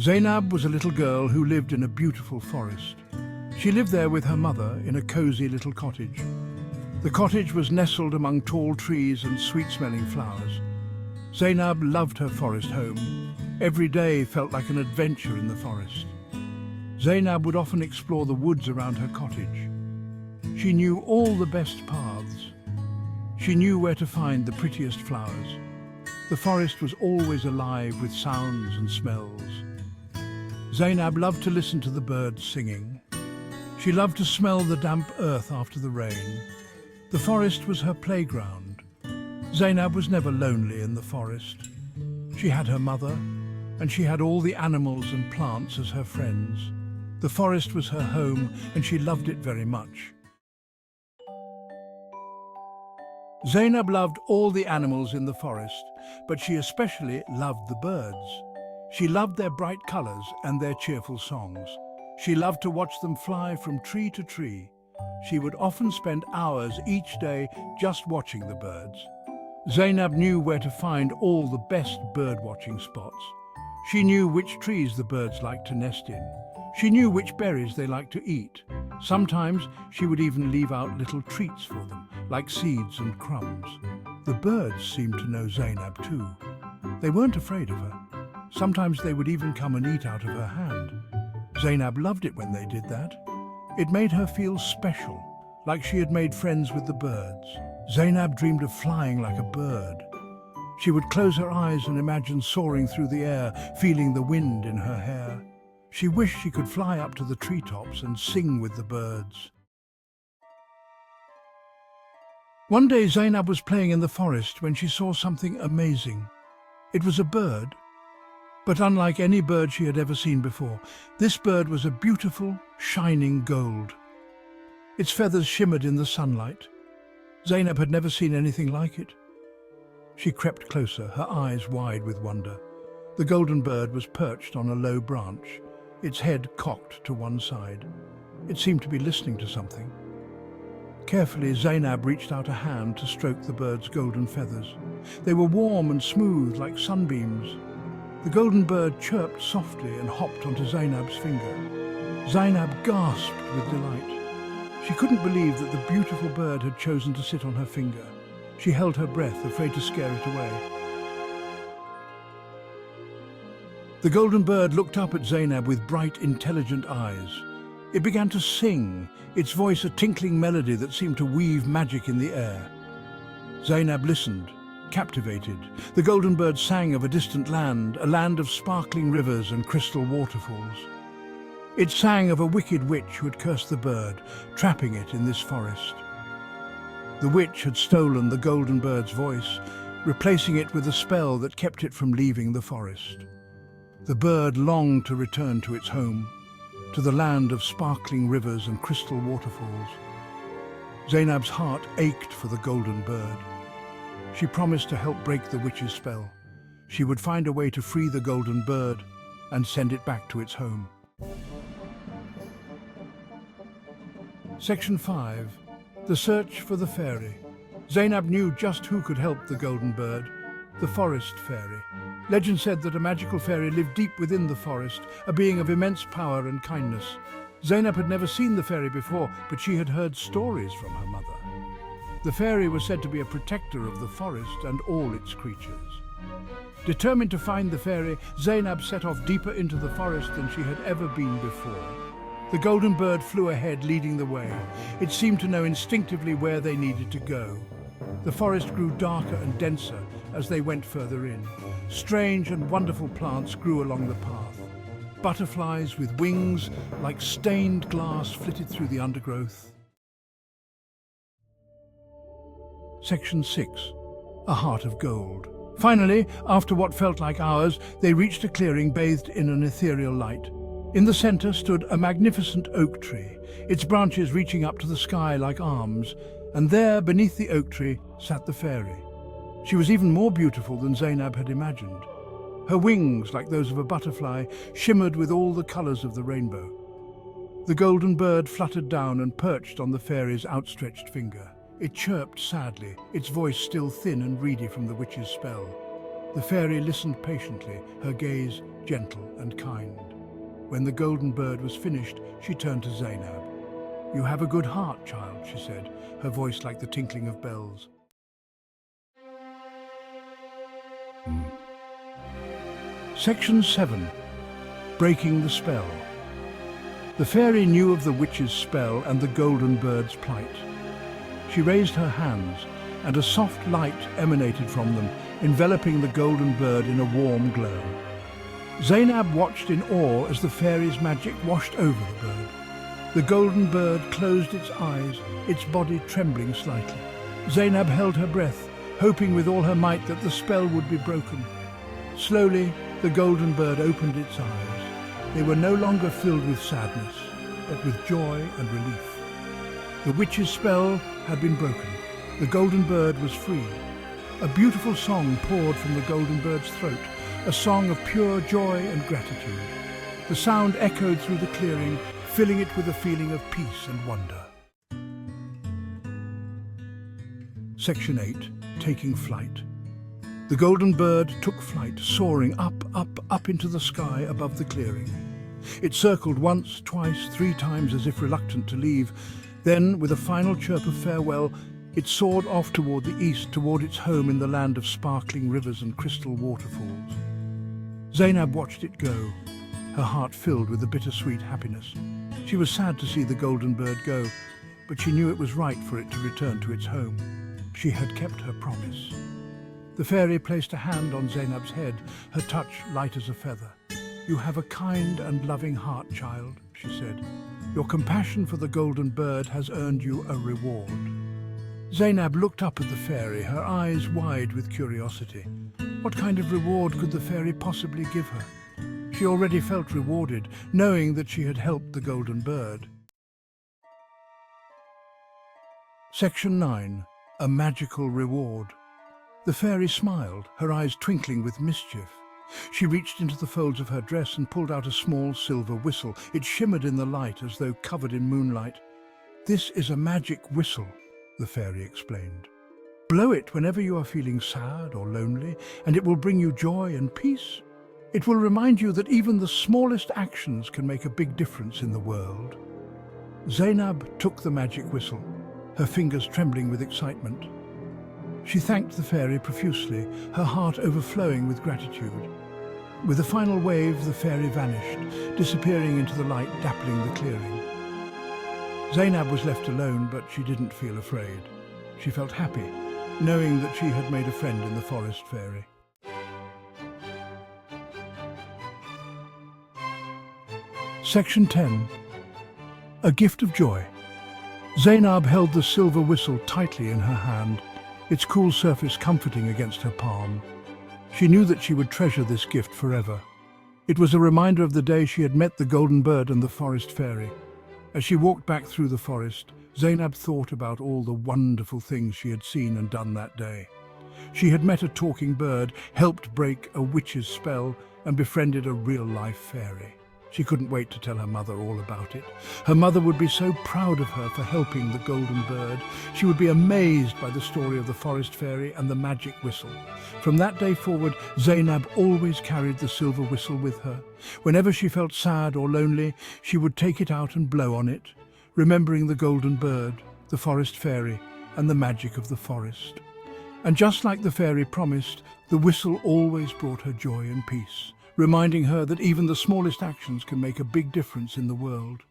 Zainab was a little girl who lived in a beautiful forest. She lived there with her mother in a cozy little cottage. The cottage was nestled among tall trees and sweet-smelling flowers. Zainab loved her forest home. Every day felt like an adventure in the forest. Zainab would often explore the woods around her cottage. She knew all the best paths. She knew where to find the prettiest flowers. The forest was always alive with sounds and smells. Zainab loved to listen to the birds singing. She loved to smell the damp earth after the rain. The forest was her playground. Zainab was never lonely in the forest. She had her mother, and she had all the animals and plants as her friends. The forest was her home, and she loved it very much. Zainab loved all the animals in the forest, but she especially loved the birds. She loved their bright colors and their cheerful songs. She loved to watch them fly from tree to tree. She would often spend hours each day just watching the birds. Zainab knew where to find all the best bird-watching spots. She knew which trees the birds liked to nest in. She knew which berries they liked to eat. Sometimes she would even leave out little treats for them, like seeds and crumbs. The birds seemed to know Zainab too. They weren't afraid of her. Sometimes they would even come and eat out of her hand. Zainab loved it when they did that. It made her feel special, like she had made friends with the birds. Zainab dreamed of flying like a bird. She would close her eyes and imagine soaring through the air, feeling the wind in her hair. She wished she could fly up to the treetops and sing with the birds. One day Zainab was playing in the forest when she saw something amazing. It was a bird, but unlike any bird she had ever seen before. This bird was a beautiful, shining gold. Its feathers shimmered in the sunlight. Zainab had never seen anything like it. She crept closer, her eyes wide with wonder. The golden bird was perched on a low branch, its head cocked to one side. It seemed to be listening to something. Carefully, Zainab reached out a hand to stroke the bird's golden feathers. They were warm and smooth like sunbeams. The golden bird chirped softly and hopped onto Zainab's finger. Zainab gasped with delight. She couldn't believe that the beautiful bird had chosen to sit on her finger. She held her breath, afraid to scare it away. The golden bird looked up at Zainab with bright, intelligent eyes. It began to sing, its voice a tinkling melody that seemed to weave magic in the air. Zainab listened, captivated. The golden bird sang of a distant land, a land of sparkling rivers and crystal waterfalls. It sang of a wicked witch who had cursed the bird, trapping it in this forest. The witch had stolen the golden bird's voice, replacing it with a spell that kept it from leaving the forest. The bird longed to return to its home, to the land of sparkling rivers and crystal waterfalls. Zainab's heart ached for the golden bird. She promised to help break the witch's spell. She would find a way to free the golden bird and send it back to its home. Section 5. The Search for the Fairy. Zainab knew just who could help the golden bird, the forest fairy. Legend said that a magical fairy lived deep within the forest, a being of immense power and kindness. Zainab had never seen the fairy before, but she had heard stories from her mother. The fairy was said to be a protector of the forest and all its creatures. Determined to find the fairy, Zainab set off deeper into the forest than she had ever been before. The golden bird flew ahead, leading the way. It seemed to know instinctively where they needed to go. The forest grew darker and denser as they went further in. Strange and wonderful plants grew along the path. Butterflies with wings like stained glass flitted through the undergrowth. Section 6. A Heart of Gold. Finally, after what felt like hours, they reached a clearing bathed in an ethereal light. In the center stood a magnificent oak tree, its branches reaching up to the sky like arms, and there, beneath the oak tree, sat the fairy. She was even more beautiful than Zainab had imagined. Her wings, like those of a butterfly, shimmered with all the colors of the rainbow. The golden bird fluttered down and perched on the fairy's outstretched finger. It chirped sadly, its voice still thin and reedy from the witch's spell. The fairy listened patiently, her gaze gentle and kind. When the golden bird was finished, she turned to Zainab. "You have a good heart, child," she said, her voice like the tinkling of bells. Section 7. Breaking the Spell. The fairy knew of the witch's spell and the golden bird's plight. She raised her hands, and a soft light emanated from them, enveloping the golden bird in a warm glow. Zainab watched in awe as the fairy's magic washed over the bird. The golden bird closed its eyes, its body trembling slightly. Zainab held her breath, hoping with all her might that the spell would be broken. Slowly, the golden bird opened its eyes. They were no longer filled with sadness, but with joy and relief. The witch's spell had been broken. The golden bird was free. A beautiful song poured from the golden bird's throat, a song of pure joy and gratitude. The sound echoed through the clearing, filling it with a feeling of peace and wonder. Section 8. Taking Flight. The golden bird took flight, soaring up into the sky above the clearing. It circled once, twice, 3 times as if reluctant to leave. Then, with a final chirp of farewell, it soared off toward the east, toward its home in the land of sparkling rivers and crystal waterfalls. Zainab watched it go, her heart filled with a bittersweet happiness. She was sad to see the golden bird go, but she knew it was right for it to return to its home. She had kept her promise. The fairy placed a hand on Zainab's head, her touch light as a feather. "You have a kind and loving heart, child," she said. "Your compassion for the golden bird has earned you a reward." Zainab looked up at the fairy, her eyes wide with curiosity. What kind of reward could the fairy possibly give her? She already felt rewarded, knowing that she had helped the golden bird. Section 9. A Magical Reward. The fairy smiled, her eyes twinkling with mischief. She reached into the folds of her dress and pulled out a small silver whistle. It shimmered in the light as though covered in moonlight. "This is a magic whistle," the fairy explained. "Blow it whenever you are feeling sad or lonely, and it will bring you joy and peace. It will remind you that even the smallest actions can make a big difference in the world." Zainab took the magic whistle, her fingers trembling with excitement. She thanked the fairy profusely, her heart overflowing with gratitude. With a final wave, the fairy vanished, disappearing into the light dappling the clearing. Zainab was left alone, but she didn't feel afraid. She felt happy, knowing that she had made a friend in the forest fairy. Section 10. A Gift of Joy. Zainab held the silver whistle tightly in her hand, its cool surface comforting against her palm. She knew that she would treasure this gift forever. It was a reminder of the day she had met the golden bird and the forest fairy. As she walked back through the forest, Zainab thought about all the wonderful things she had seen and done that day. She had met a talking bird, helped break a witch's spell, and befriended a real-life fairy. She couldn't wait to tell her mother all about it. Her mother would be so proud of her for helping the golden bird. She would be amazed by the story of the forest fairy and the magic whistle. From that day forward, Zainab always carried the silver whistle with her. Whenever she felt sad or lonely, she would take it out and blow on it, remembering the golden bird, the forest fairy, and the magic of the forest. And just like the fairy promised, the whistle always brought her joy and peace, reminding her that even the smallest actions can make a big difference in the world.